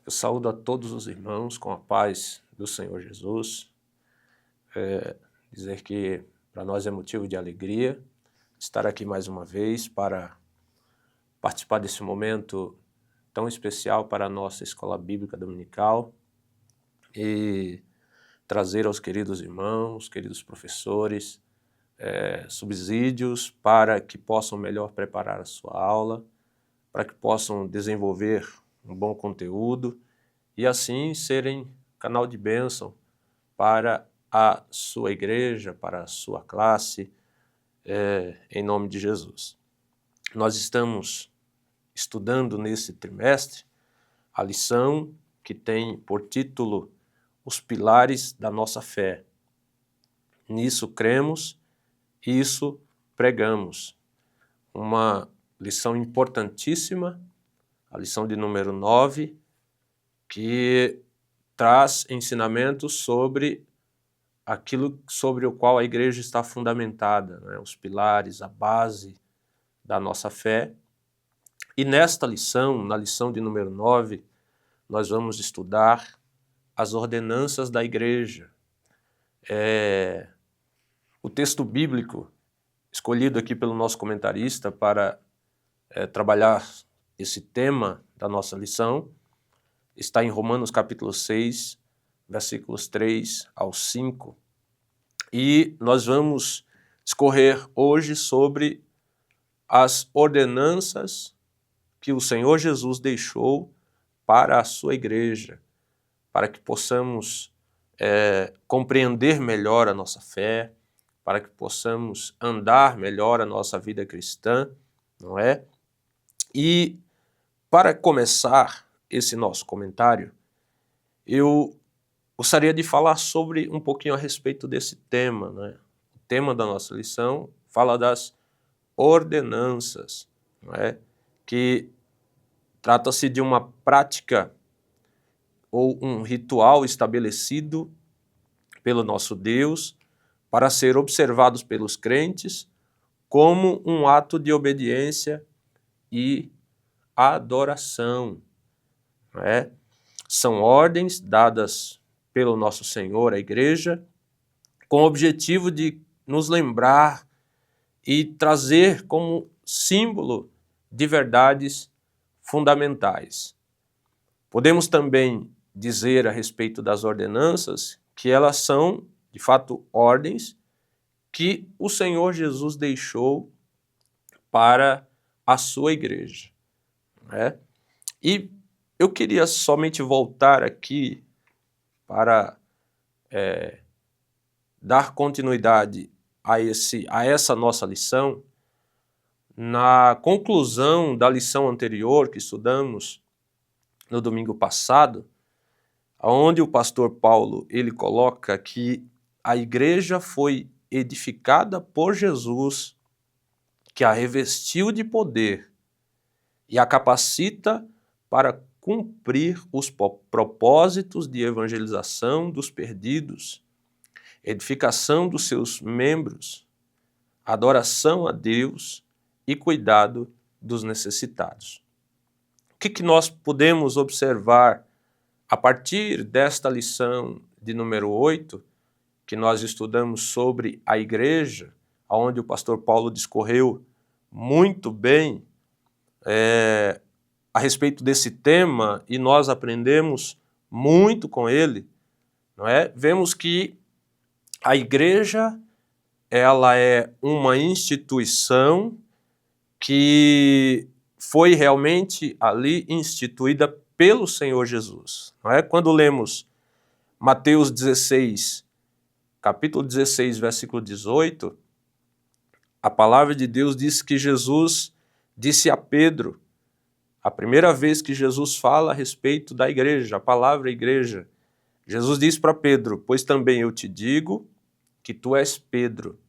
Eu saúdo a todos os irmãos com a paz do Senhor Jesus. Dizer que para nós é motivo de alegria estar aqui mais uma vez para participar desse momento tão especial para a nossa Escola Bíblica Dominical e trazer aos queridos irmãos, queridos professores, subsídios para que possam melhor preparar a sua aula, para que possam desenvolver um bom conteúdo e assim serem canal de bênção para a sua igreja, para a sua classe, em nome de Jesus. Nós estamos estudando nesse trimestre a lição que tem por título Os Pilares da Nossa Fé. Nisso cremos, isso pregamos. Uma lição importantíssima, a lição de número 9, que traz ensinamentos sobre aquilo sobre o qual a igreja está fundamentada, né? Os pilares, a base da nossa fé. E nesta lição, na lição de número 9, nós vamos estudar as ordenanças da igreja. O texto bíblico escolhido aqui pelo nosso comentarista para trabalhar esse tema da nossa lição está em Romanos capítulo 6, versículos 3 ao 5. E nós vamos discorrer hoje sobre as ordenanças que o Senhor Jesus deixou para a sua igreja, para que possamos compreender melhor a nossa fé, para que possamos andar melhor a nossa vida cristã, não é? E para começar esse nosso comentário, eu gostaria de falar sobre um pouquinho a respeito desse tema, né? O tema da nossa lição fala das ordenanças, não é? Que trata-se de uma prática ou um ritual estabelecido pelo nosso Deus para ser observados pelos crentes como um ato de obediência e adoração, não é? São ordens dadas pelo nosso Senhor à igreja com o objetivo de nos lembrar e trazer como símbolo de verdades fundamentais. Podemos também dizer a respeito das ordenanças que elas são, de fato, ordens que o Senhor Jesus deixou para a sua igreja, né? E eu queria somente voltar aqui para dar continuidade a essa nossa lição. Na conclusão da lição anterior que estudamos no domingo passado, onde o pastor Paulo ele coloca que a igreja foi edificada por Jesus, que a revestiu de poder e a capacita para cumprir os propósitos de evangelização dos perdidos, edificação dos seus membros, adoração a Deus e cuidado dos necessitados. O que nós podemos observar a partir desta lição de número 8, que nós estudamos sobre a igreja, onde o pastor Paulo discorreu muito bem a respeito desse tema e nós aprendemos muito com ele, não é? Vemos que a igreja ela é uma instituição que foi realmente ali instituída pelo Senhor Jesus, não é? Quando lemos Mateus 16, capítulo 16, versículo 18, a palavra de Deus diz que Jesus disse a Pedro, a primeira vez que Jesus fala a respeito da igreja, a palavra igreja, Jesus diz para Pedro, pois também eu te digo que tu és Pedro,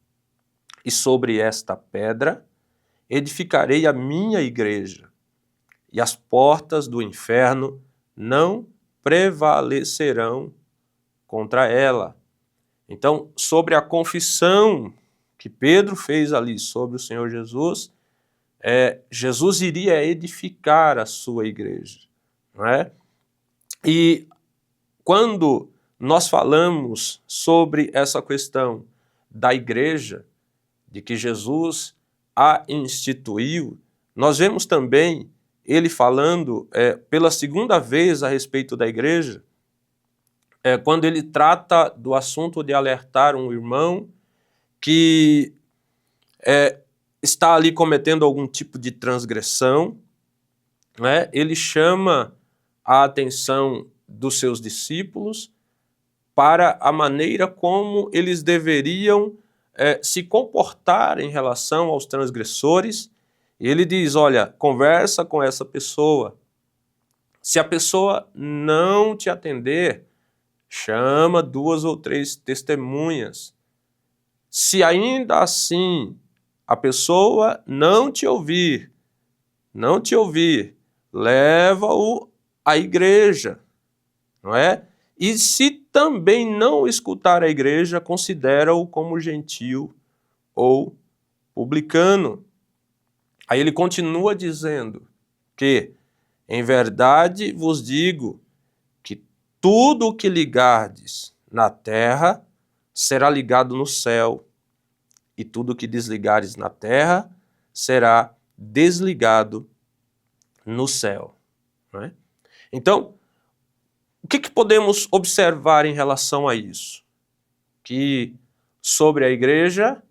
e sobre esta pedra edificarei a minha igreja, e as portas do inferno não prevalecerão contra ela. Então, sobre a confissão que Pedro fez ali sobre o Senhor Jesus, Jesus iria edificar a sua igreja, não é? E quando nós falamos sobre essa questão da igreja, de que Jesus a instituiu, nós vemos também ele falando pela segunda vez a respeito da igreja, quando ele trata do assunto de alertar um irmão que está ali cometendo algum tipo de transgressão, né? Ele chama a atenção dos seus discípulos para a maneira como eles deveriam se comportar em relação aos transgressores. E ele diz, olha, conversa com essa pessoa. Se a pessoa não te atender, chama 2 ou 3 testemunhas. Se ainda assim a pessoa não te ouvir, leva-o à igreja, não é? E se também não escutar a igreja, considera-o como gentil ou publicano. Aí ele continua dizendo que, em verdade vos digo, que tudo o que ligardes na terra será ligado no céu, e tudo o que desligares na terra será desligado no céu. Não é? Então, o que podemos observar em relação a isso? Que sobre a igreja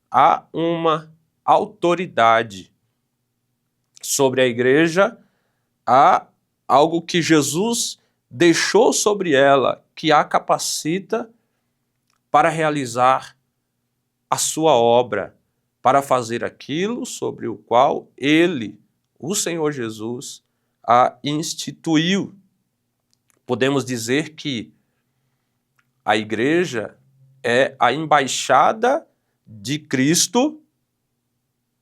há uma autoridade. Sobre a igreja há algo que Jesus deixou sobre ela, que a capacita para realizar a sua obra, para fazer aquilo sobre o qual ele, o Senhor Jesus, a instituiu. Podemos dizer que a igreja é a embaixada de Cristo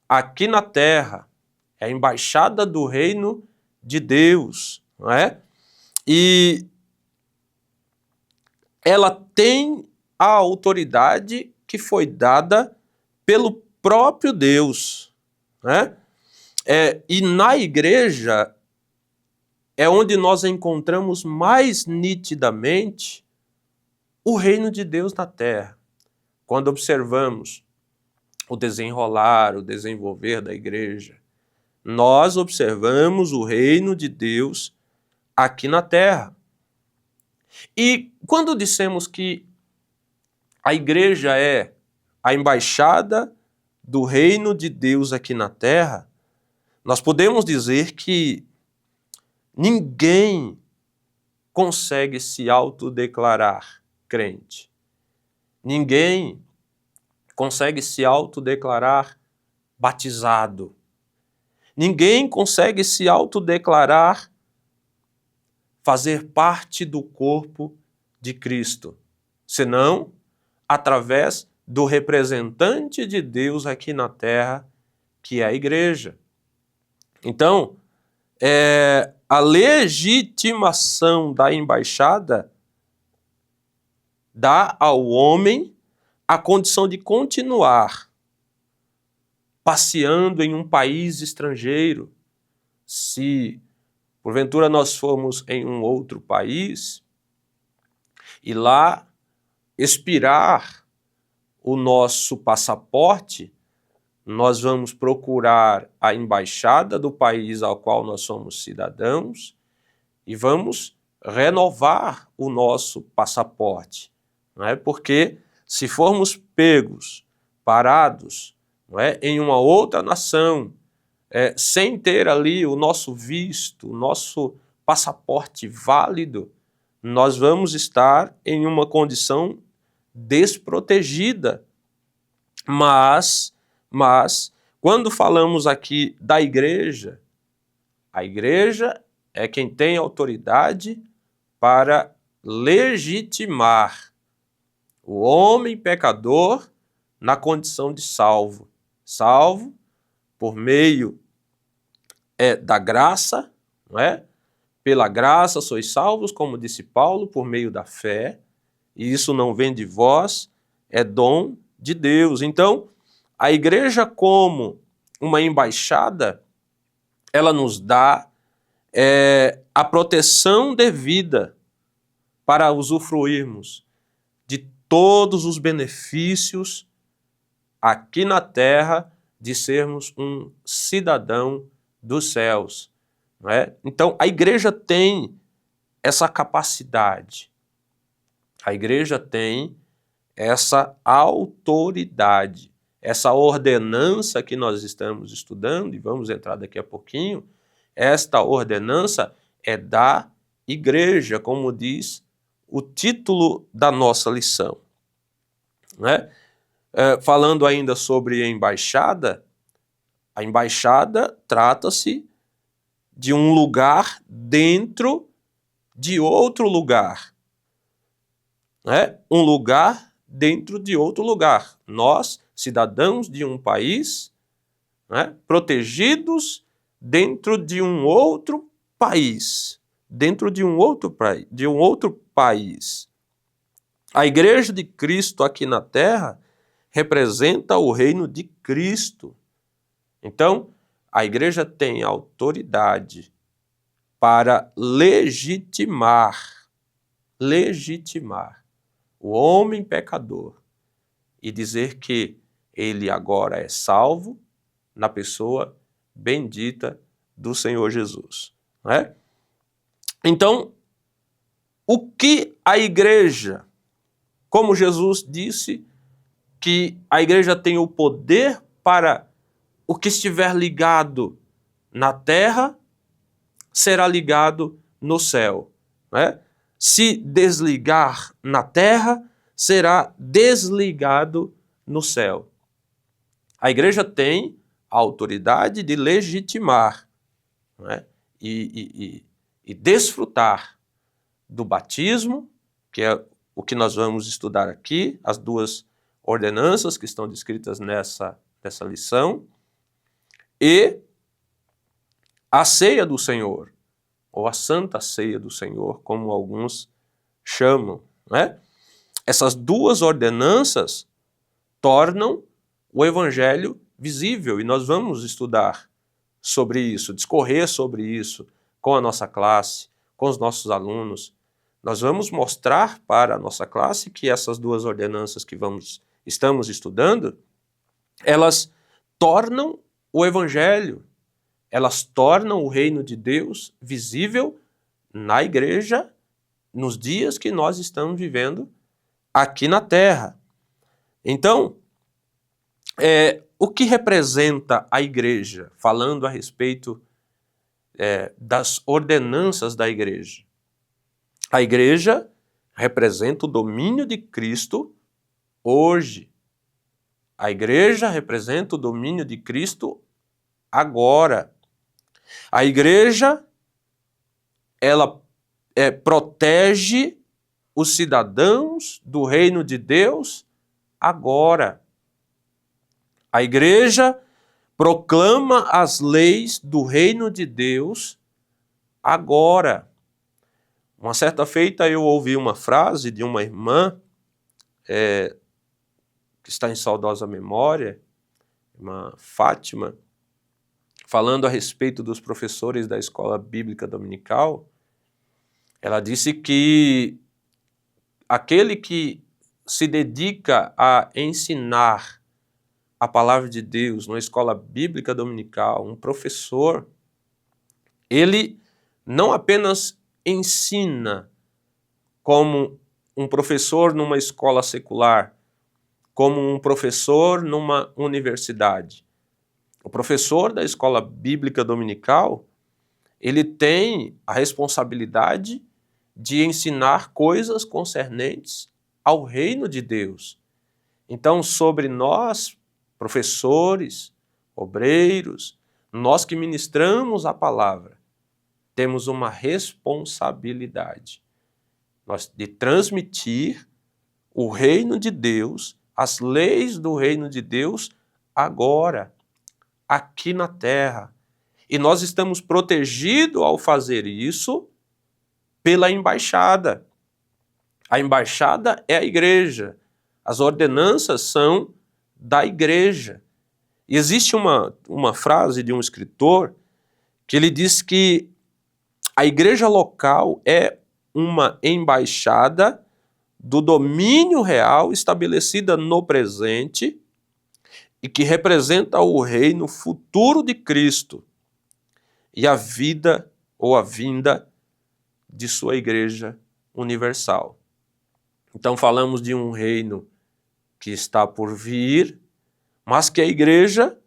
aqui na terra, é a embaixada do reino de Deus, não é? E ela tem a autoridade que foi dada pelo próprio Deus, né? E na igreja é onde nós encontramos mais nitidamente o reino de Deus na terra. Quando observamos o desenrolar, o desenvolver da igreja, nós observamos o reino de Deus aqui na terra. E quando dissemos que a igreja é a embaixada do reino de Deus aqui na terra, nós podemos dizer que ninguém consegue se autodeclarar crente. Ninguém consegue se autodeclarar batizado. Ninguém consegue se autodeclarar fazer parte do corpo de Cristo, senão através do representante de Deus aqui na terra, que é a igreja. Então, a legitimação da embaixada dá ao homem a condição de continuar passeando em um país estrangeiro. Se porventura nós formos em um outro país e lá expirar o nosso passaporte, nós vamos procurar a embaixada do país ao qual nós somos cidadãos e vamos renovar o nosso passaporte. Não é? Porque se formos pegos, parados, não é? Em uma outra nação, sem ter ali o nosso visto, o nosso passaporte válido, nós vamos estar em uma condição desprotegida. Mas, quando falamos aqui da igreja, a igreja é quem tem autoridade para legitimar o homem pecador na condição de salvo. Salvo por meio da graça, não é? Pela graça sois salvos, como disse Paulo, por meio da fé, e isso não vem de vós, é dom de Deus. Então, a igreja como uma embaixada, ela nos dá a proteção devida para usufruirmos de todos os benefícios aqui na terra de sermos um cidadão dos céus. Não é? Então, a igreja tem essa capacidade. A igreja tem essa autoridade, essa ordenança que nós estamos estudando, e vamos entrar daqui a pouquinho. Esta ordenança é da igreja, como diz o título da nossa lição. Né? Falando ainda sobre a embaixada trata-se de um lugar dentro de outro lugar. Né? Um lugar dentro de outro lugar. Nós, cidadãos de um país, né, protegidos dentro de um outro país. Dentro de um outro país. A igreja de Cristo aqui na terra representa o reino de Cristo. Então, a igreja tem autoridade para legitimar o homem pecador e dizer que ele agora é salvo na pessoa bendita do Senhor Jesus. Não é? Então, o que a igreja, como Jesus disse, que a igreja tem o poder para o que estiver ligado na terra, será ligado no céu. Né? Se desligar na terra, será desligado no céu. A igreja tem a autoridade de legitimar, né? e desfrutar do batismo, que é o que nós vamos estudar aqui, as duas ordenanças que estão descritas nessa lição, e a ceia do Senhor, ou a Santa Ceia do Senhor, como alguns chamam. Né? Essas duas ordenanças tornam o Evangelho visível, e nós vamos estudar sobre isso, discorrer sobre isso com a nossa classe, com os nossos alunos. Nós vamos mostrar para a nossa classe que essas duas ordenanças que estamos estudando, elas tornam o Evangelho, elas tornam o reino de Deus visível na igreja nos dias que nós estamos vivendo aqui na terra. Então, o que representa a igreja, falando a respeito das ordenanças da igreja? A igreja representa o domínio de Cristo hoje. A igreja representa o domínio de Cristo agora. A igreja, ela protege os cidadãos do reino de Deus agora. A igreja proclama as leis do reino de Deus agora. Uma certa feita eu ouvi uma frase de uma irmã, que está em saudosa memória, irmã Fátima, falando a respeito dos professores da escola bíblica dominical. Ela disse que aquele que se dedica a ensinar a palavra de Deus na escola bíblica dominical, um professor, ele não apenas ensina como um professor numa escola secular, como um professor numa universidade. O professor da escola bíblica dominical, ele tem a responsabilidade de ensinar coisas concernentes ao reino de Deus. Então, sobre nós, professores, obreiros, nós que ministramos a palavra, temos uma responsabilidade de transmitir o reino de Deus, as leis do reino de Deus agora, aqui na terra. E nós estamos protegidos ao fazer isso pela embaixada. A embaixada é a igreja. As ordenanças são da igreja. E existe uma frase de um escritor que ele diz que A igreja local é uma embaixada do domínio real estabelecida no presente e que representa o reino futuro de Cristo e a vida ou a vinda de sua igreja universal. Então falamos de um reino que está por vir, mas que a igreja,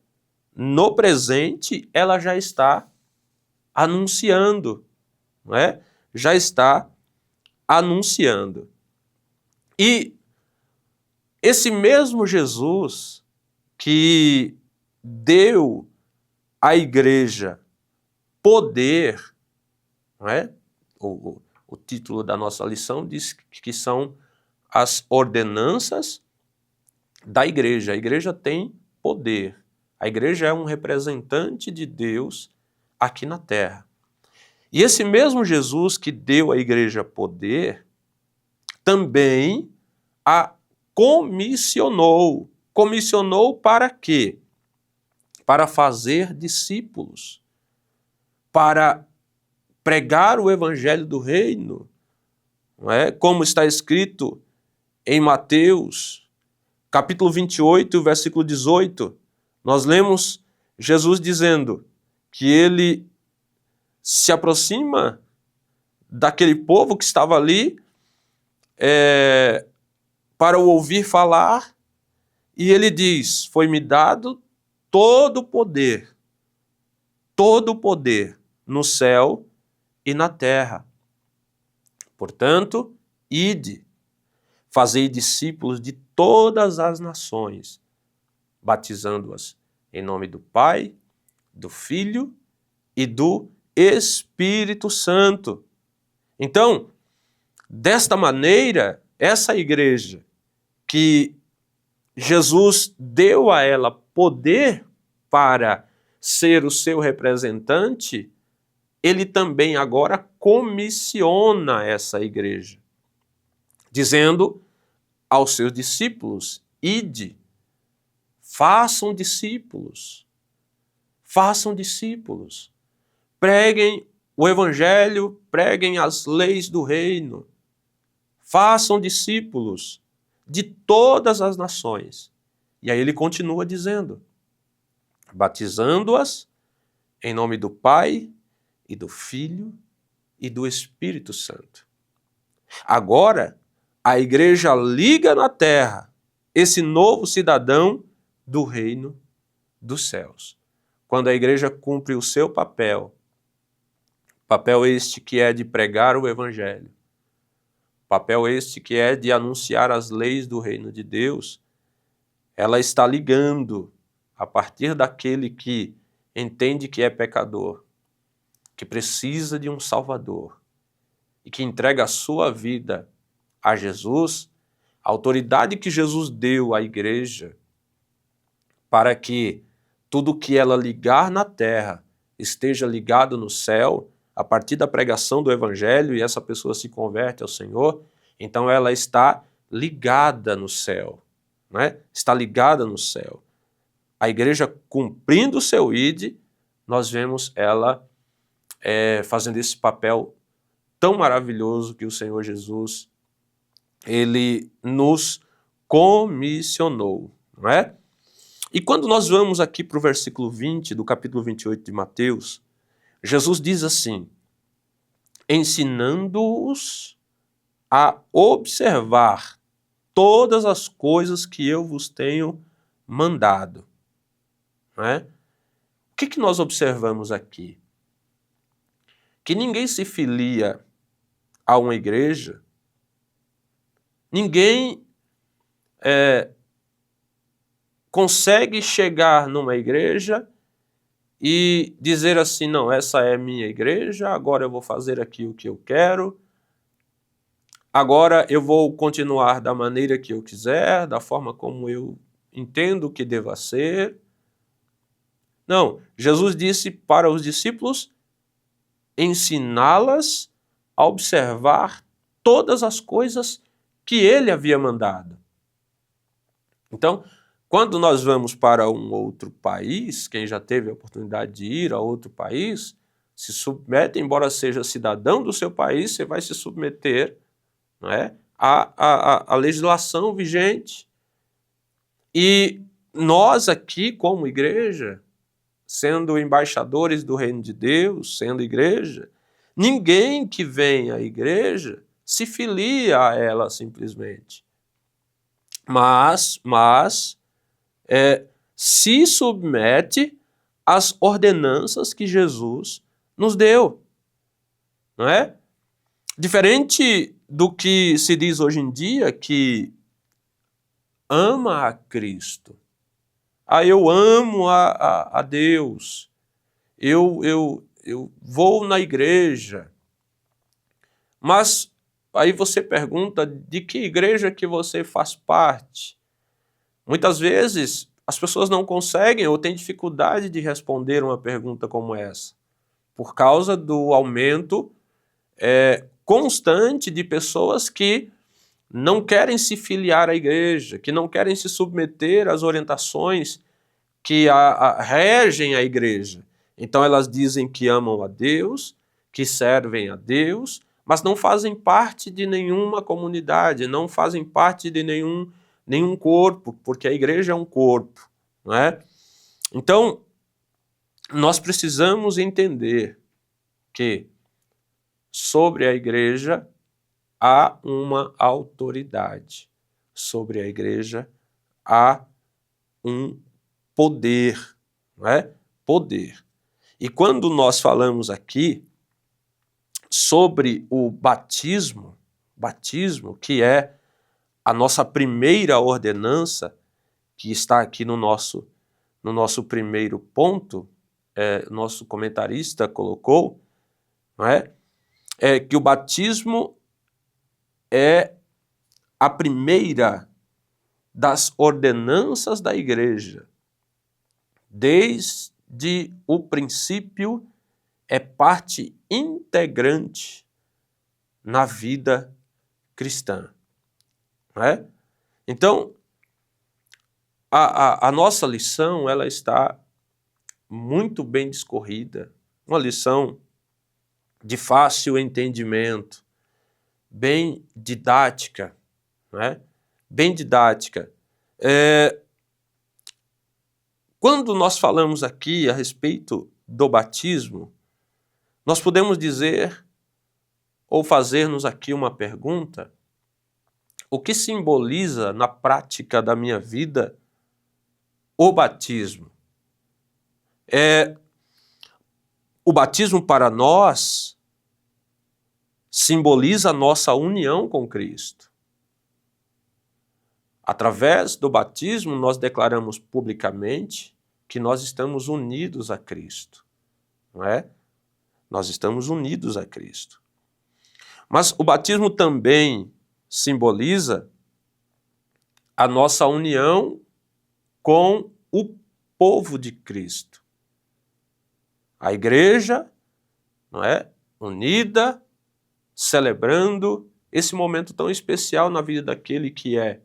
no presente, ela já está anunciando, não é? Já está anunciando. E esse mesmo Jesus que deu à igreja poder, não é? O título da nossa lição diz que são as ordenanças da igreja. A igreja tem poder. A igreja é um representante de Deus aqui na terra. E esse mesmo Jesus que deu à igreja poder, também a comissionou. Comissionou para quê? Para fazer discípulos, para pregar o evangelho do reino, não é? Como está escrito em Mateus, capítulo 28, versículo 18, nós lemos Jesus dizendo que ele se aproxima daquele povo que estava ali para o ouvir falar, e ele diz, foi-me dado todo o poder no céu e na terra. Portanto, ide, fazei discípulos de todas as nações, batizando-as em nome do Pai, do Filho e do Espírito Santo. Então, desta maneira, essa igreja que Jesus deu a ela poder para ser o seu representante, ele também agora comissiona essa igreja, dizendo aos seus discípulos, ide, façam discípulos, preguem o evangelho, preguem as leis do reino, façam discípulos de todas as nações. E aí ele continua dizendo, batizando-as em nome do Pai e do Filho e do Espírito Santo. Agora, a igreja liga na terra esse novo cidadão do reino dos céus. Quando a igreja cumpre o seu papel este que é de pregar o evangelho, papel este que é de anunciar as leis do reino de Deus, ela está ligando a partir daquele que entende que é pecador, que precisa de um Salvador e que entrega a sua vida a Jesus, a autoridade que Jesus deu à igreja para que tudo que ela ligar na terra esteja ligado no céu, a partir da pregação do evangelho, e essa pessoa se converte ao Senhor, então ela está ligada no céu, né? Está ligada no céu. A igreja cumprindo o seu ide, nós vemos ela fazendo esse papel tão maravilhoso que o Senhor Jesus, ele nos comissionou, não é? E quando nós vamos aqui para o versículo 20 do capítulo 28 de Mateus, Jesus diz assim, ensinando-os a observar todas as coisas que eu vos tenho mandado. Não é? O que nós observamos aqui? Que ninguém se filia a uma igreja, ninguém consegue chegar numa igreja e dizer assim, não, essa é minha igreja, agora eu vou fazer aqui o que eu quero, agora eu vou continuar da maneira que eu quiser, da forma como eu entendo que deva ser. Não, Jesus disse para os discípulos ensiná-las a observar todas as coisas que ele havia mandado. Então, quando nós vamos para um outro país, quem já teve a oportunidade de ir a outro país, se submete, embora seja cidadão do seu país, você vai se submeter, não é, à legislação vigente. E nós aqui, como igreja, sendo embaixadores do reino de Deus, sendo igreja, ninguém que vem à igreja se filia a ela simplesmente. Mas se submete às ordenanças que Jesus nos deu, não é? Diferente do que se diz hoje em dia, que ama a Cristo. Eu amo a Deus, eu vou na igreja. Mas aí você pergunta de que igreja que você faz parte. Muitas vezes as pessoas não conseguem ou têm dificuldade de responder uma pergunta como essa, por causa do aumento constante de pessoas que não querem se filiar à igreja, que não querem se submeter às orientações que regem a igreja. Então elas dizem que amam a Deus, que servem a Deus, mas não fazem parte de nenhuma comunidade, não fazem parte de nenhum corpo, porque a igreja é um corpo, não é? Então, nós precisamos entender que sobre a igreja há uma autoridade, sobre a igreja há um poder, não é? Poder. E quando nós falamos aqui sobre o batismo, que é a nossa primeira ordenança, que está aqui no nosso primeiro ponto, nosso comentarista colocou, não é? Que o batismo é a primeira das ordenanças da igreja. Desde o princípio, é parte integrante na vida cristã. Não é? Então, a nossa lição ela está muito bem discorrida, uma lição de fácil entendimento, bem didática, não é? Bem didática. Quando nós falamos aqui a respeito do batismo, nós podemos dizer ou fazer-nos aqui uma pergunta: o que simboliza na prática da minha vida o batismo? O batismo para nós simboliza a nossa união com Cristo. Através do batismo, nós declaramos publicamente que nós estamos unidos a Cristo, não é? Nós estamos unidos a Cristo. Mas o batismo também simboliza a nossa união com o povo de Cristo. A igreja, não é? Unida, celebrando esse momento tão especial na vida daquele que é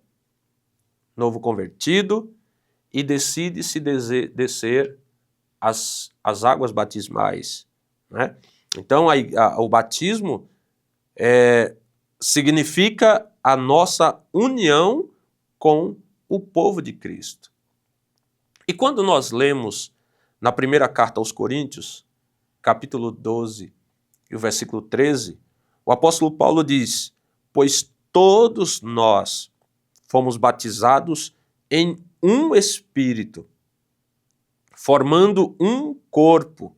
novo convertido e decide se descer as águas batismais, né? Então, o batismo significa a nossa união com o povo de Cristo. E quando nós lemos na primeira carta aos Coríntios, capítulo 12 e o versículo 13, o apóstolo Paulo diz: pois todos nós fomos batizados em um Espírito, formando um corpo,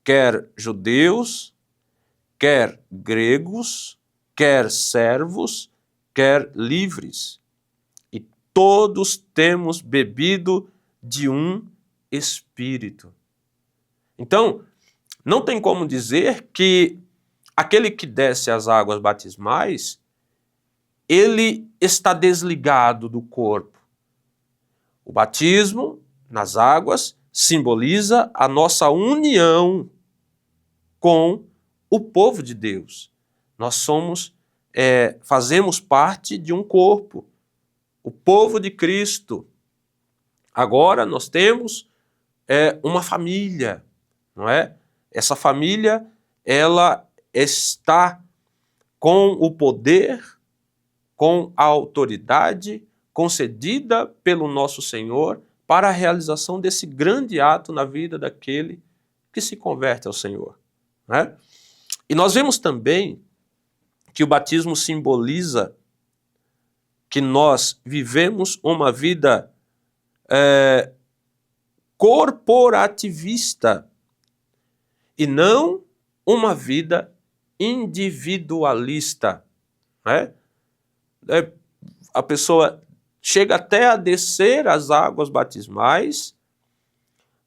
quer judeus, quer gregos, quer servos, quer livres. E todos temos bebido de um Espírito. Então, não tem como dizer que aquele que desce as águas batismais, ele está desligado do corpo. O batismo nas águas simboliza a nossa união com o povo de Deus. Nós fazemos parte de um corpo, o povo de Cristo. Agora nós temos uma família, não é? Essa família, ela está com o poder, com a autoridade concedida pelo nosso Senhor para a realização desse grande ato na vida daquele que se converte ao Senhor, né? E nós vemos também que o batismo simboliza que nós vivemos uma vida corporativista e não uma vida individualista, né? A pessoa chega até a descer as águas batismais,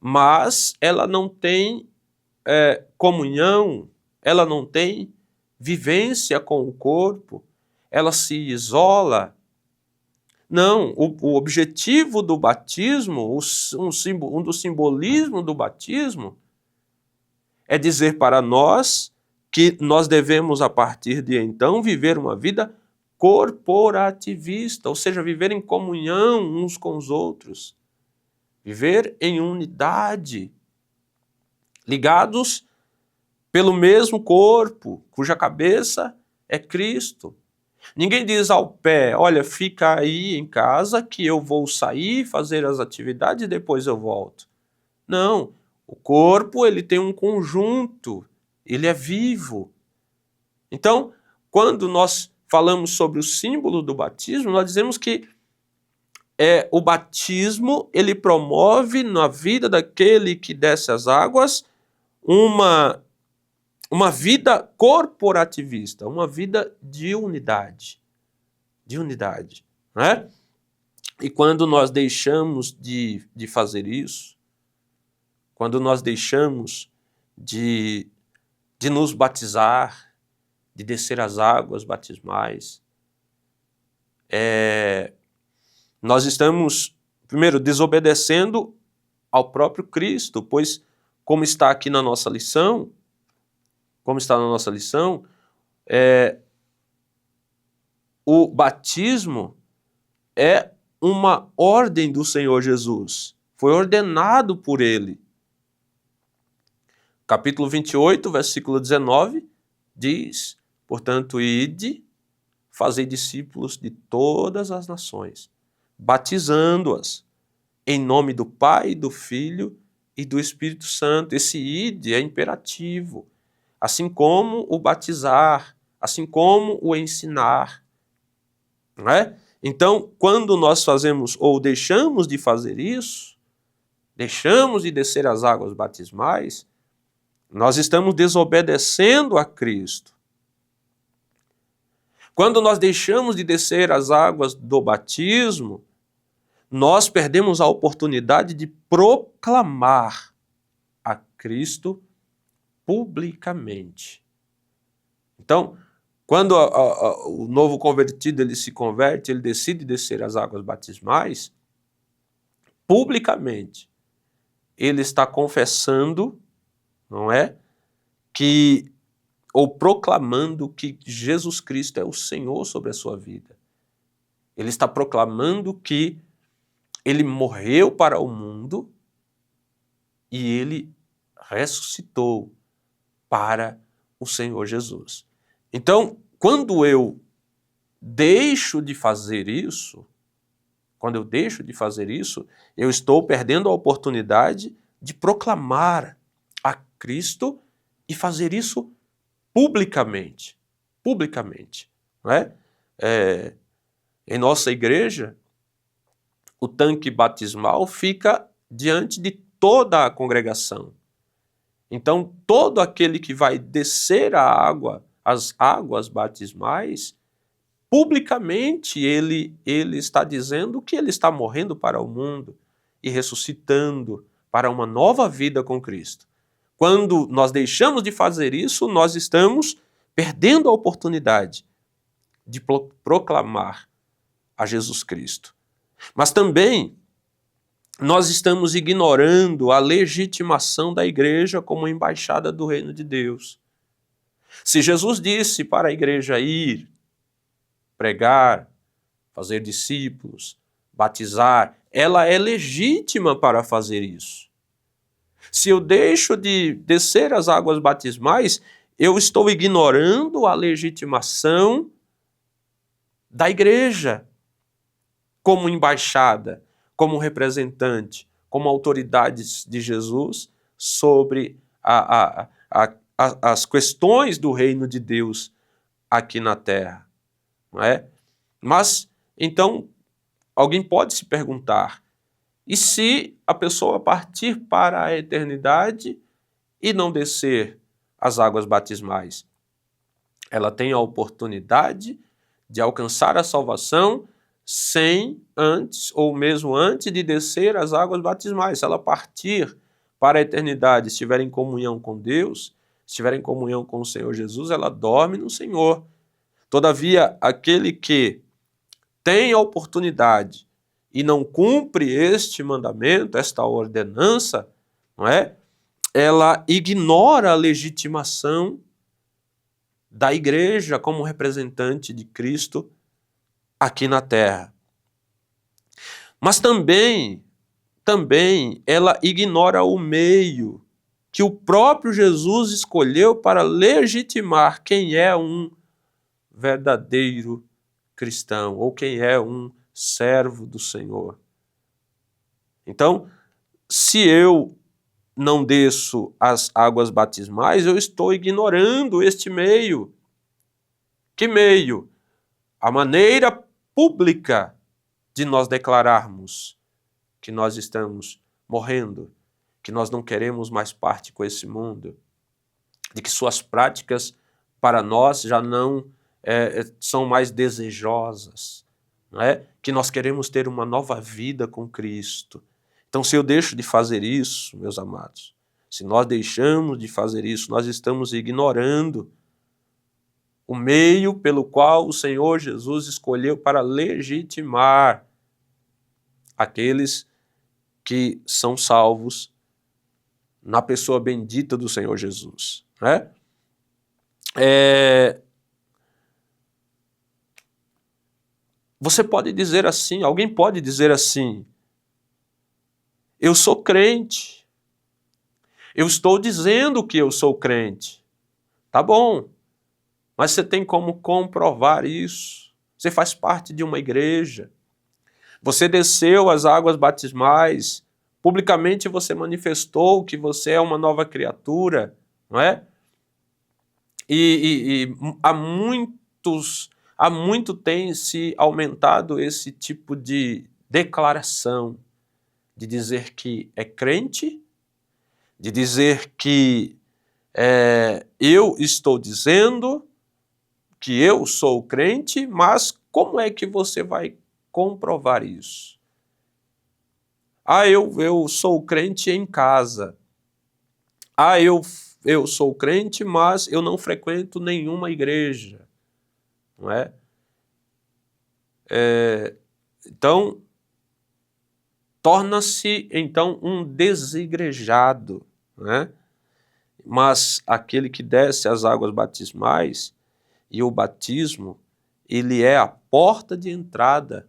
mas ela não tem comunhão, ela não tem vivência com o corpo, ela se isola. Não, o objetivo do batismo, um dos simbolismos do batismo, é dizer para nós que nós devemos, a partir de então, viver uma vida corporativista, ou seja, viver em comunhão uns com os outros, viver em unidade, ligados pelo mesmo corpo, cuja cabeça é Cristo. Ninguém diz ao pé, olha, fica aí em casa que eu vou sair, fazer as atividades e depois eu volto. Não, o corpo ele tem um conjunto, ele é vivo. Então, quando nós falamos sobre o símbolo do batismo, nós dizemos que o batismo ele promove na vida daquele que desce as águas uma vida corporativista, uma vida de unidade, né? E quando nós deixamos de fazer isso, quando nós deixamos de nos batizar, de descer as águas batismais, nós estamos, primeiro, desobedecendo ao próprio Cristo, pois, como está aqui na nossa lição, o batismo é uma ordem do Senhor Jesus, foi ordenado por Ele. Capítulo 28, versículo 19, diz, portanto, ide, fazei discípulos de todas as nações, batizando-as em nome do Pai, do Filho e do Espírito Santo. Esse ide é imperativo, assim como o batizar, assim como o ensinar, não é? Então, quando nós fazemos ou deixamos de fazer isso, deixamos de descer as águas batismais, nós estamos desobedecendo a Cristo. Quando nós deixamos de descer as águas do batismo, nós perdemos a oportunidade de proclamar a Cristo publicamente. Então, quando o novo convertido ele se converte, ele decide descer as águas batismais, publicamente, ele está confessando, não é? Ou proclamando que Jesus Cristo é o Senhor sobre a sua vida. Ele está proclamando que ele morreu para o mundo e ele ressuscitou para o Senhor Jesus. Então, quando eu deixo de fazer isso, eu estou perdendo a oportunidade de proclamar a Cristo e fazer isso publicamente, não é? Em nossa igreja, o tanque batismal fica diante de toda a congregação. Então, todo aquele que vai descer as águas batismais, publicamente ele está dizendo que ele está morrendo para o mundo e ressuscitando para uma nova vida com Cristo. Quando nós deixamos de fazer isso, nós estamos perdendo a oportunidade de proclamar a Jesus Cristo. Mas também nós estamos ignorando a legitimação da igreja como embaixada do reino de Deus. Se Jesus disse para a igreja ir, pregar, fazer discípulos, batizar, ela é legítima para fazer isso. Se eu deixo de descer as águas batismais, eu estou ignorando a legitimação da igreja como embaixada, como representante, como autoridades de Jesus sobre as questões do reino de Deus aqui na terra, não é? Mas, então, alguém pode se perguntar, e se a pessoa partir para a eternidade e não descer as águas batismais? Ela tem a oportunidade de alcançar a salvação sem antes, ou mesmo antes de descer as águas batismais. Se ela partir para a eternidade, estiver em comunhão com Deus, estiver em comunhão com o Senhor Jesus, ela dorme no Senhor. Todavia, aquele que tem a oportunidade e não cumpre este mandamento, esta ordenança, não é? Ela ignora a legitimação da igreja como representante de Cristo aqui na terra. Mas também ela ignora o meio que o próprio Jesus escolheu para legitimar quem é um verdadeiro cristão ou quem é um servo do Senhor. Então, se eu não desço as águas batismais, eu estou ignorando este meio. Que meio? A maneira pública de nós declararmos que nós estamos morrendo, que nós não queremos mais parte com esse mundo, de que suas práticas para nós já não são mais desejosas, não é? Que nós queremos ter uma nova vida com Cristo. Então, se eu deixo de fazer isso, meus amados, se nós deixamos de fazer isso, nós estamos ignorando o meio pelo qual o Senhor Jesus escolheu para legitimar aqueles que são salvos na pessoa bendita do Senhor Jesus, né? Você pode dizer assim, alguém pode dizer assim, eu sou crente, eu estou dizendo que eu sou crente, tá bom, mas você tem como comprovar isso? Você faz parte de uma igreja, você desceu as águas batismais, publicamente você manifestou que você é uma nova criatura, não é? E há muito tem se aumentado esse tipo de declaração, de dizer que é crente, de dizer que eu estou dizendo que eu sou crente, mas como é que você vai comprovar isso? Ah, eu sou crente em casa. Ah, eu sou crente, mas eu não frequento nenhuma igreja. Não é? Então, torna-se então um desigrejado, né? Mas aquele que desce as águas batismais, e o batismo, ele é a porta de entrada,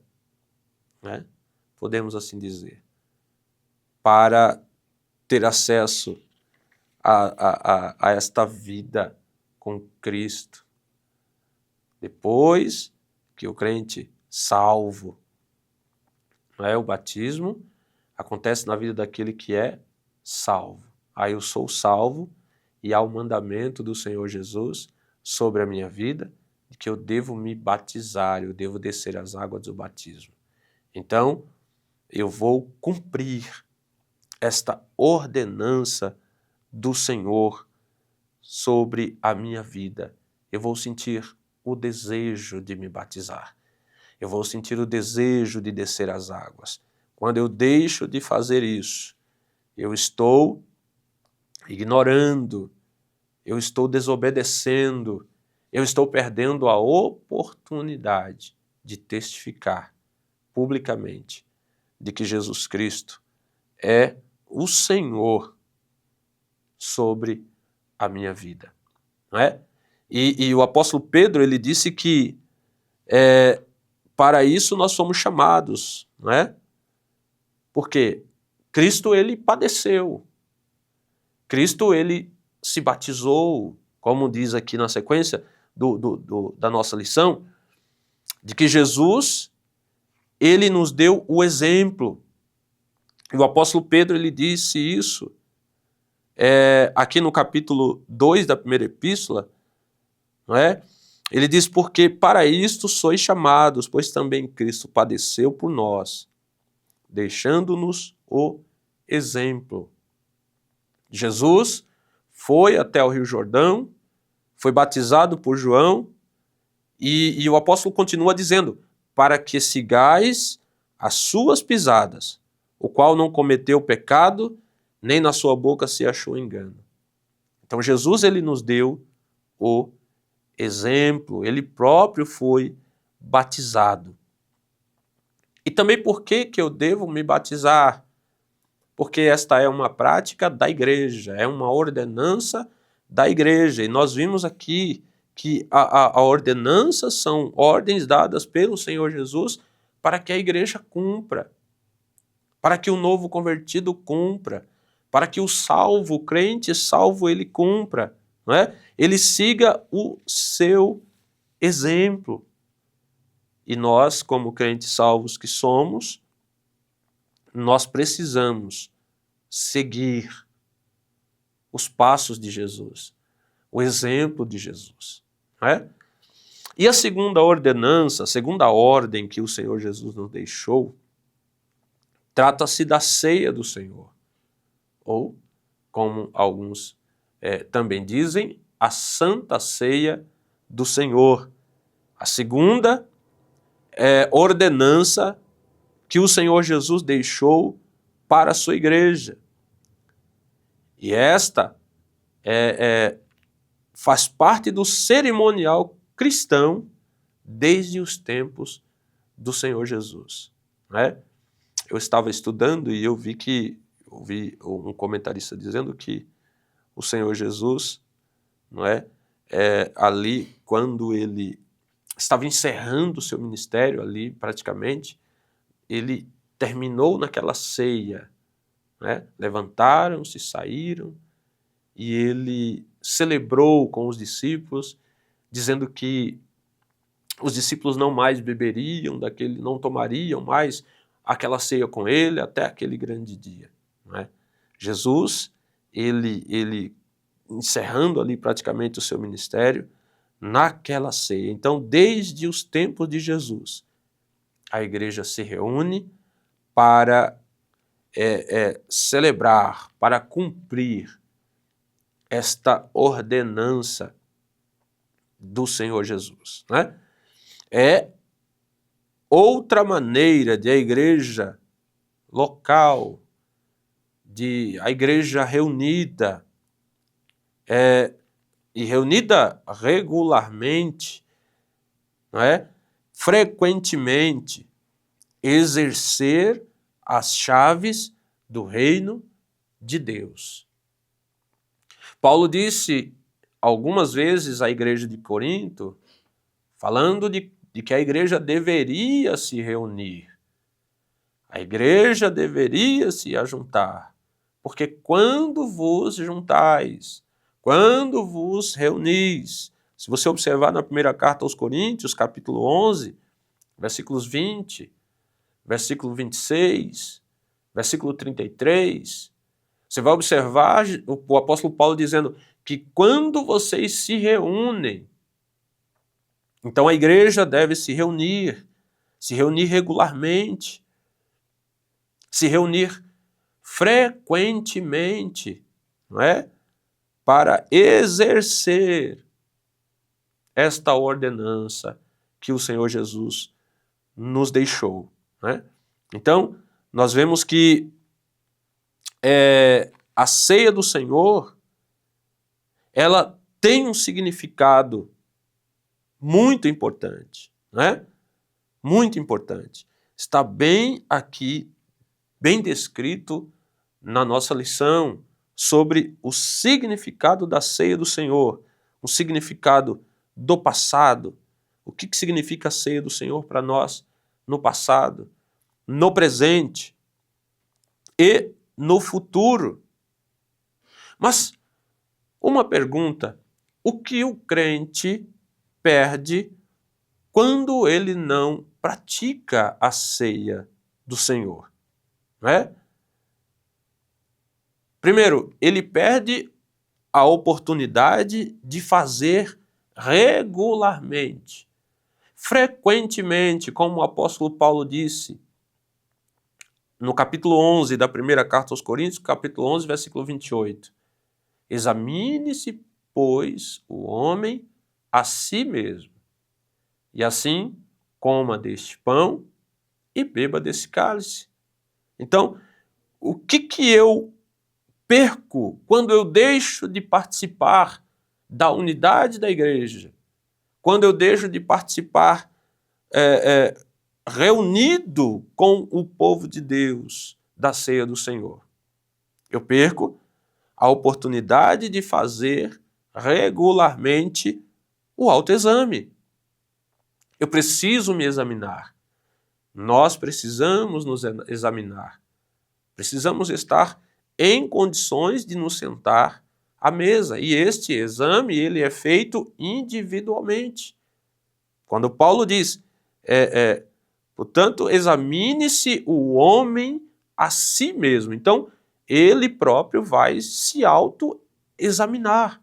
né? Podemos assim dizer, para ter acesso a esta vida com Cristo. Depois que o crente salvo, não é? O batismo acontece na vida daquele que é salvo. Aí eu sou salvo e há o mandamento do Senhor Jesus sobre a minha vida, de que eu devo me batizar, eu devo descer as águas do batismo. Então, eu vou cumprir esta ordenança do Senhor sobre a minha vida. Eu vou sentir o desejo de me batizar. Eu vou sentir o desejo de descer as águas. Quando eu deixo de fazer isso, eu estou ignorando, eu estou desobedecendo, eu estou perdendo a oportunidade de testificar publicamente de que Jesus Cristo é o Senhor sobre a minha vida, não é? E o apóstolo Pedro, ele disse que para isso nós somos chamados, não é? Porque Cristo, ele padeceu. Cristo, ele se batizou, como diz aqui na sequência da nossa lição, de que Jesus, ele nos deu o exemplo. E o apóstolo Pedro, ele disse isso aqui no capítulo 2 da primeira epístola, não é? Ele diz, porque para isto sois chamados, pois também Cristo padeceu por nós, deixando-nos o exemplo. Jesus foi até o Rio Jordão, foi batizado por João, e o apóstolo continua dizendo, para que sigais as suas pisadas, o qual não cometeu pecado, nem na sua boca se achou engano. Então Jesus, ele nos deu o exemplo, ele próprio foi batizado. E também por que eu devo me batizar? Porque esta é uma prática da igreja, é uma ordenança da igreja. E nós vimos aqui que a ordenança são ordens dadas pelo Senhor Jesus para que a igreja cumpra, para que o novo convertido cumpra, para que o salvo, o crente salvo, ele cumpra, não é? Ele siga o seu exemplo. E nós, como crentes salvos que somos, nós precisamos seguir os passos de Jesus, o exemplo de Jesus, não é? E a segunda ordenança, a segunda ordem que o Senhor Jesus nos deixou, trata-se da ceia do Senhor, ou, como alguns também dizem, a Santa Ceia do Senhor. A segunda ordenança que o Senhor Jesus deixou para a sua igreja. E esta faz parte do cerimonial cristão desde os tempos do Senhor Jesus, não é? Eu estava estudando e ouvi um comentarista dizendo que o Senhor Jesus, não é, ali quando ele estava encerrando o seu ministério ali praticamente, ele terminou naquela ceia, né? Levantaram-se, saíram e ele celebrou com os discípulos, dizendo que os discípulos não mais beberiam não tomariam mais aquela ceia com ele até aquele grande dia, não é? Jesus, ele encerrando ali praticamente o seu ministério, naquela ceia. Então, desde os tempos de Jesus, a igreja se reúne para celebrar, para cumprir esta ordenança do Senhor Jesus, né? É outra maneira de a igreja local, a igreja reunida, e reunida regularmente, não é? Frequentemente, exercer as chaves do reino de Deus. Paulo disse algumas vezes à igreja de Corinto, falando de que a igreja deveria se reunir, a igreja deveria se ajuntar, porque quando vos juntais, quando vos reunis, se você observar na primeira carta aos Coríntios, capítulo 11, versículos 20, versículo 26, versículo 33, você vai observar o apóstolo Paulo dizendo que quando vocês se reúnem, então a igreja deve se reunir regularmente, se reunir frequentemente, não é? Para exercer esta ordenança que o Senhor Jesus nos deixou, né? Então, nós vemos que a ceia do Senhor, ela tem um significado muito importante, né? Muito importante. Está bem aqui, bem descrito na nossa lição sobre o significado da ceia do Senhor, o significado do passado, o que significa a ceia do Senhor para nós no passado, no presente e no futuro. Mas uma pergunta: o que o crente perde quando ele não pratica a ceia do Senhor? Não é? Primeiro, ele perde a oportunidade de fazer regularmente, frequentemente, como o apóstolo Paulo disse no capítulo 11 da primeira carta aos Coríntios, capítulo 11, versículo 28. Examine-se, pois, o homem a si mesmo, e assim coma deste pão e beba desse cálice. Então, o que eu perco quando eu deixo de participar da unidade da igreja? Quando eu deixo de participar reunido com o povo de Deus da ceia do Senhor? Eu perco a oportunidade de fazer regularmente o autoexame. Eu preciso me examinar. Nós precisamos nos examinar. Precisamos estar em condições de nos sentar à mesa. E este exame ele é feito individualmente. Quando Paulo diz, portanto, examine-se o homem a si mesmo. Então, ele próprio vai se autoexaminar.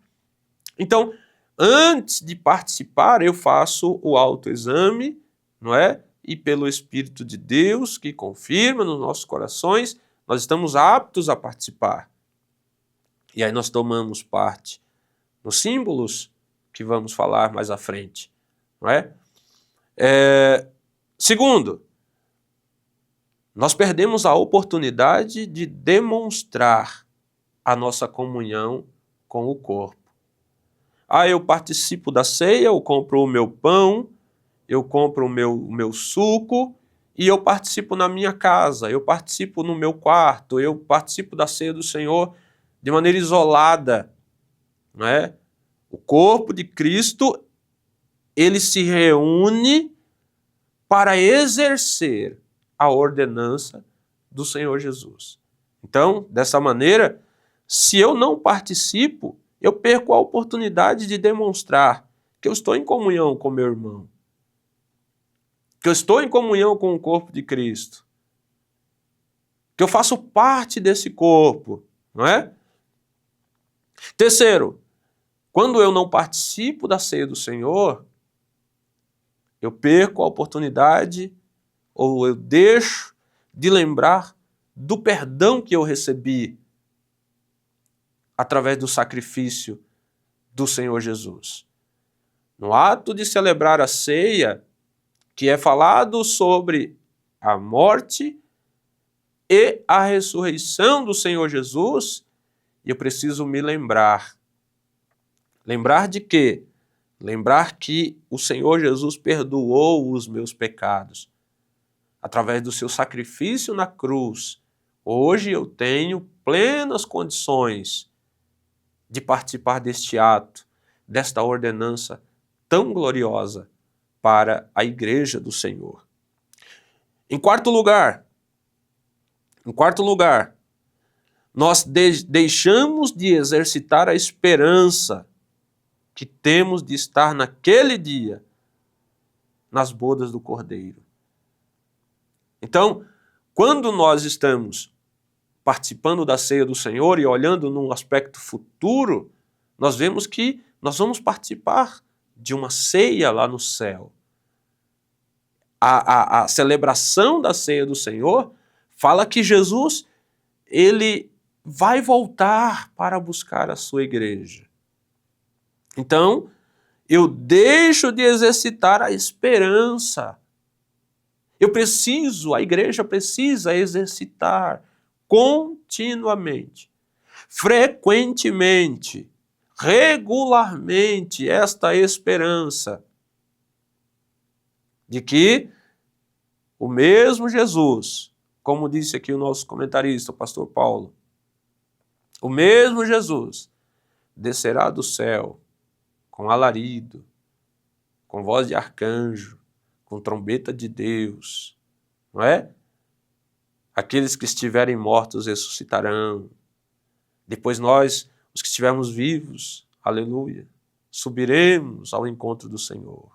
Então, antes de participar, eu faço o autoexame, não é? E pelo Espírito de Deus, que confirma nos nossos corações, nós estamos aptos a participar. E aí nós tomamos parte nos símbolos que vamos falar mais à frente, não é? Segundo, nós perdemos a oportunidade de demonstrar a nossa comunhão com o corpo. Eu participo da ceia, eu compro o meu pão, eu compro o meu suco e eu participo na minha casa, eu participo no meu quarto, eu participo da ceia do Senhor de maneira isolada, não é? O corpo de Cristo, ele se reúne para exercer a ordenança do Senhor Jesus. Então, dessa maneira, se eu não participo, eu perco a oportunidade de demonstrar que eu estou em comunhão com meu irmão, que eu estou em comunhão com o corpo de Cristo, que eu faço parte desse corpo, não é? Terceiro, quando eu não participo da ceia do Senhor, eu perco a oportunidade ou eu deixo de lembrar do perdão que eu recebi através do sacrifício do Senhor Jesus. No ato de celebrar a ceia, que é falado sobre a morte e a ressurreição do Senhor Jesus, eu preciso me lembrar. Lembrar de quê? Lembrar que o Senhor Jesus perdoou os meus pecados. Através do seu sacrifício na cruz, hoje eu tenho plenas condições de participar deste ato, desta ordenança tão gloriosa para a igreja do Senhor. Em quarto lugar, nós deixamos de exercitar a esperança que temos de estar naquele dia nas bodas do Cordeiro. Então, quando nós estamos participando da ceia do Senhor e olhando num aspecto futuro, nós vemos que nós vamos participar de uma ceia lá no céu. A celebração da ceia do Senhor fala que Jesus, ele vai voltar para buscar a sua igreja. Então, eu deixo de exercitar a esperança. A igreja precisa exercitar continuamente, frequentemente, regularmente esta esperança de que o mesmo Jesus, como disse aqui o nosso comentarista, o pastor Paulo, o mesmo Jesus descerá do céu com alarido, com voz de arcanjo, com trombeta de Deus, não é? Aqueles que estiverem mortos ressuscitarão. Depois nós os que estivermos vivos, aleluia, subiremos ao encontro do Senhor.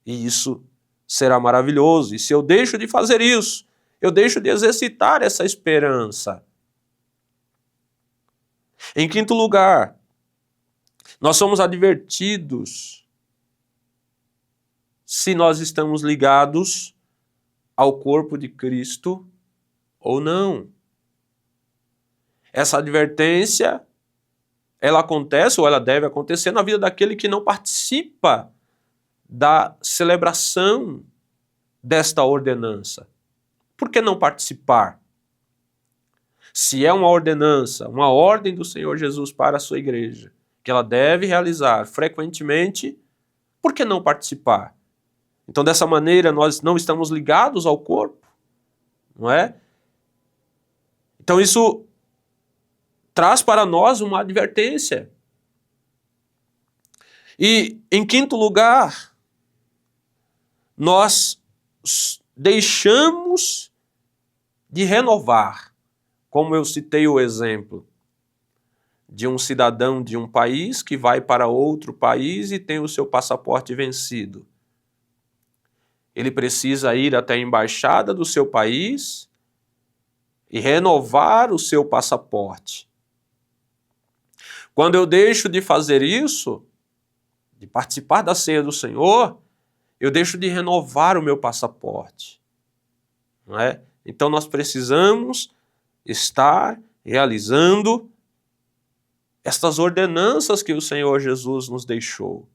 E isso será maravilhoso. E se eu deixo de fazer isso, eu deixo de exercitar essa esperança. Em quinto lugar, nós somos advertidos se nós estamos ligados ao corpo de Cristo ou não. Essa advertência, ela acontece ou ela deve acontecer na vida daquele que não participa da celebração desta ordenança. Por que não participar? Se é uma ordenança, uma ordem do Senhor Jesus para a sua igreja, que ela deve realizar frequentemente, por que não participar? Então, dessa maneira, nós não estamos ligados ao corpo, não é? Então, isso traz para nós uma advertência. E, em quinto lugar, nós deixamos de renovar, como eu citei o exemplo de um cidadão de um país que vai para outro país e tem o seu passaporte vencido. Ele precisa ir até a embaixada do seu país e renovar o seu passaporte. Quando eu deixo de fazer isso, de participar da ceia do Senhor, eu deixo de renovar o meu passaporte. Não é? Então nós precisamos estar realizando estas ordenanças que o Senhor Jesus nos deixou.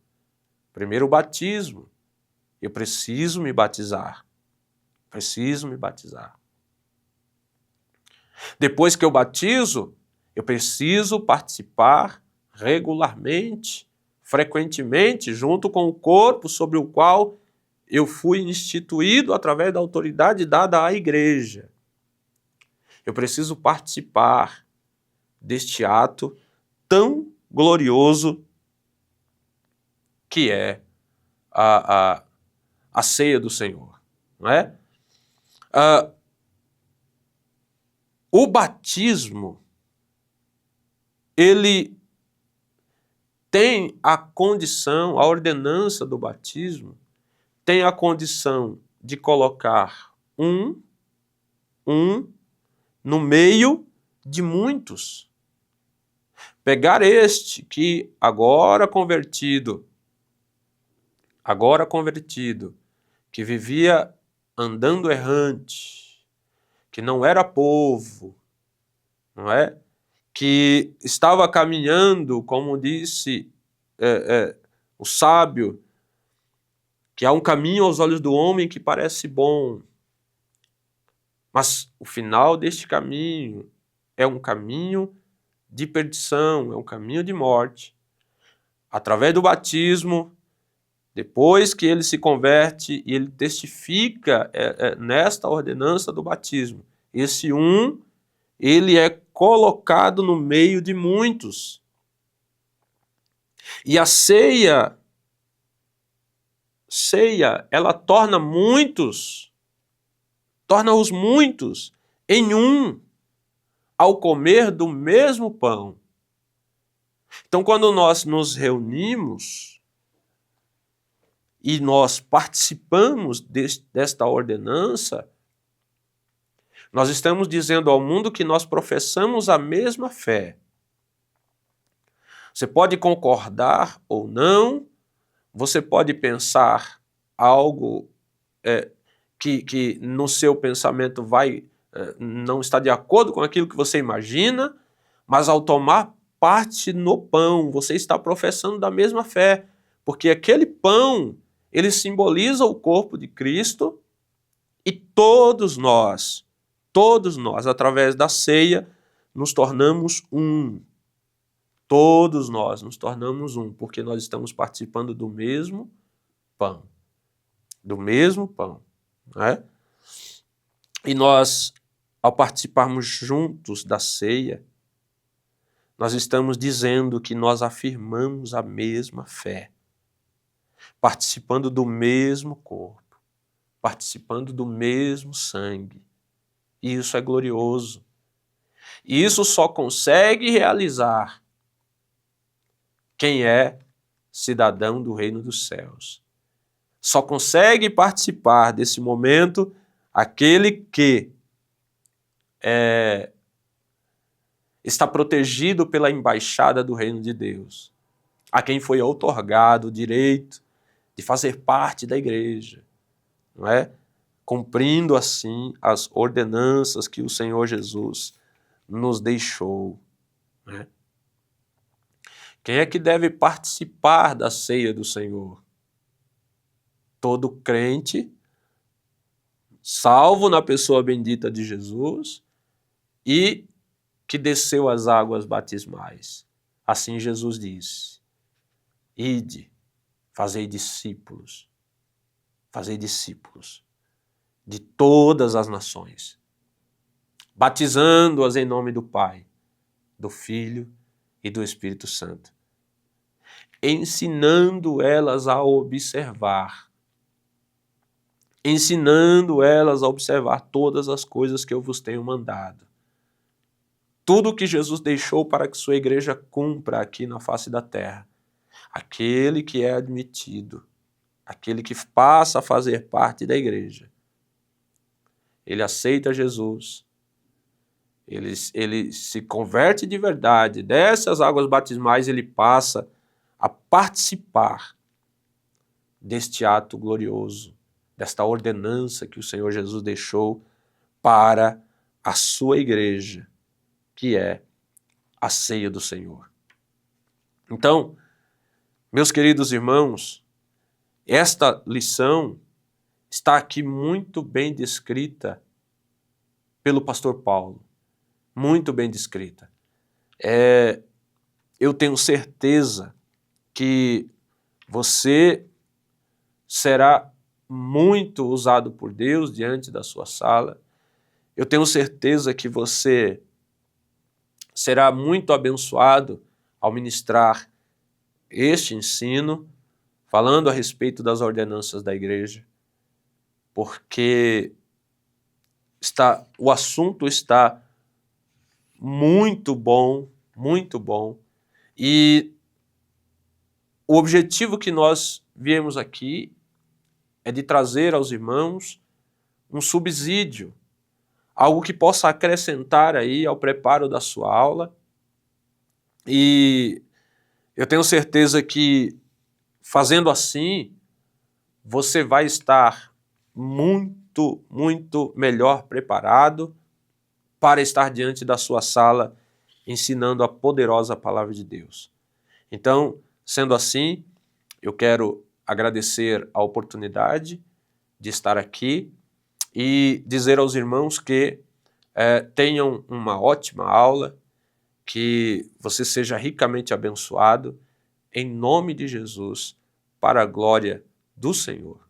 Primeiro, o batismo. Eu preciso me batizar. Preciso me batizar. Depois que eu batizo, eu preciso participar regularmente, frequentemente, junto com o corpo sobre o qual eu fui instituído através da autoridade dada à igreja. Eu preciso participar deste ato tão glorioso que é a ceia do Senhor, não é? O batismo, ele tem a condição, a ordenança do batismo, tem a condição de colocar um no meio de muitos. Pegar este que agora convertido, que vivia andando errante, que não era povo, não é? Que estava caminhando, como disse o sábio, que há um caminho aos olhos do homem que parece bom, mas o final deste caminho é um caminho de perdição, é um caminho de morte. Através do batismo, depois que ele se converte e ele testifica nesta ordenança do batismo, esse ele é colocado no meio de muitos. E a ceia, ela torna-os muitos em um, ao comer do mesmo pão. Então, quando nós nos reunimos e nós participamos desta ordenança, nós estamos dizendo ao mundo que nós professamos a mesma fé. Você pode concordar ou não, você pode pensar algo que no seu pensamento não está de acordo com aquilo que você imagina, mas ao tomar parte no pão, você está professando da mesma fé, porque aquele pão, ele simboliza o corpo de Cristo e todos nós, através da ceia, nos tornamos um. Todos nós nos tornamos um, porque nós estamos participando do mesmo pão. Do mesmo pão. Não é? E nós, ao participarmos juntos da ceia, nós estamos dizendo que nós afirmamos a mesma fé, participando do mesmo corpo, participando do mesmo sangue. E isso é glorioso. E isso só consegue realizar quem é cidadão do reino dos céus. Só consegue participar desse momento aquele que está protegido pela embaixada do reino de Deus, a quem foi outorgado o direito de fazer parte da igreja, não é? Cumprindo assim as ordenanças que o Senhor Jesus nos deixou, né? Quem é que deve participar da ceia do Senhor? Todo crente, salvo na pessoa bendita de Jesus e que desceu as águas batismais. Assim Jesus disse: ide, fazei discípulos de todas as nações, batizando-as em nome do Pai, do Filho e do Espírito Santo, ensinando elas a observar todas as coisas que eu vos tenho mandado. Tudo que Jesus deixou para que sua igreja cumpra aqui na face da terra. Aquele que é admitido, aquele que passa a fazer parte da igreja, ele aceita Jesus, ele se converte de verdade, desce as águas batismais, ele passa a participar deste ato glorioso, desta ordenança que o Senhor Jesus deixou para a sua igreja, que é a ceia do Senhor. Então, meus queridos irmãos, esta lição está aqui muito bem descrita pelo pastor Paulo, muito bem descrita. Eu tenho certeza que você será muito usado por Deus diante da sua sala. Eu tenho certeza que você será muito abençoado ao ministrar este ensino, falando a respeito das ordenanças da igreja, porque o assunto está muito bom, e o objetivo que nós viemos aqui é de trazer aos irmãos um subsídio, algo que possa acrescentar aí ao preparo da sua aula, e eu tenho certeza que fazendo assim, você vai estar muito melhor preparado para estar diante da sua sala ensinando a poderosa palavra de Deus. Então, sendo assim, eu quero agradecer a oportunidade de estar aqui e dizer aos irmãos que tenham uma ótima aula, que você seja ricamente abençoado, em nome de Jesus, para a glória do Senhor.